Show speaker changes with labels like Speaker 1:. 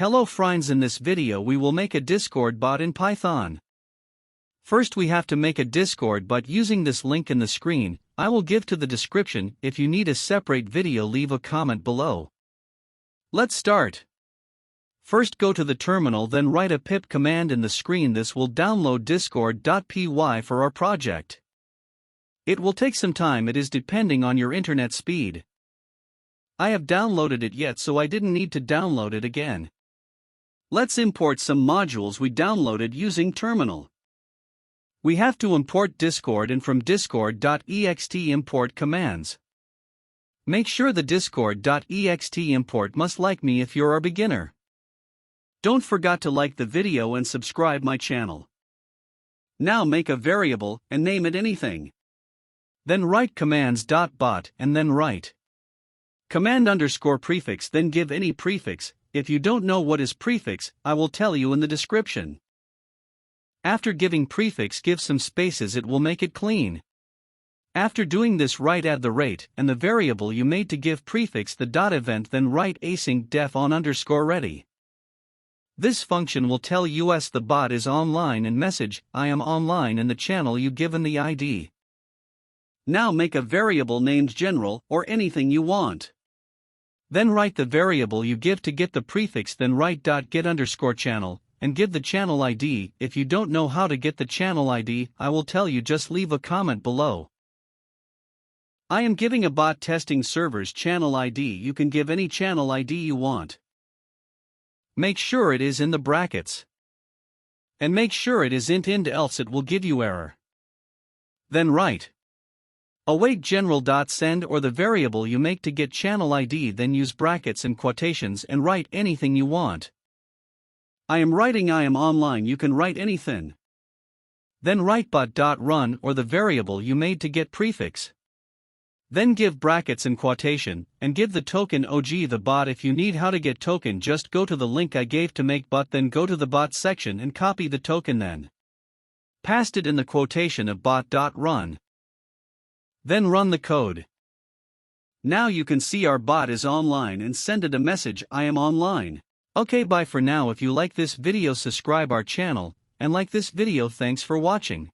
Speaker 1: Hello friends, in this video we will make a Discord bot in Python. First we have to make a Discord bot using this link in the screen. I will give to the description. If you need a separate video, leave a comment below. Let's start. First go to the terminal, then write a pip command in the screen. This will download Dscord.Py for our project. It will take some time, it is depending on your internet speed. I have downloaded it yet, so I didn't need to download it again. Let's import some modules we downloaded using terminal. We have to import Discord, and from Dscord.ext import commands. Make sure the Dscord.ext import must like me if you're a beginner. Don't forget to like the video and subscribe my channel. Now make a variable and name it anything. Then write commands.bot and then write command_prefix, then give any prefix. If you don't know what is prefix, I will tell you in the description. After giving prefix, give some spaces, it will make it clean. After doing this, write @ and the variable you made to give prefix the .event, then write async def on _ready. This function will tell us the bot is online and message I am online in the channel you given the ID. Now make a variable named general or anything you want. Then write the variable you give to get the prefix, then write .get_channel and give the channel ID. If you don't know how to get the channel ID, I will tell you, just leave a comment below. I am giving a bot testing servers channel ID. You can give any channel ID you want. Make sure it is in the brackets. And make sure it is int, else it will give you error. Then write await general.send or the variable you make to get channel ID, then use brackets and quotations and write anything you want. I am writing I am online, you can write anything. Then write bot.run or the variable you made to get prefix. Then give brackets and quotation, and give the token OG the bot. If you need how to get token, just go to the link I gave to make bot, then go to the bot section and copy the token, then paste it in the quotation of bot.run. Then run the code. Now you can see our bot is online and send it a message I am online. Okay, bye for now. If you like this video, subscribe our channel and like this video. Thanks for watching.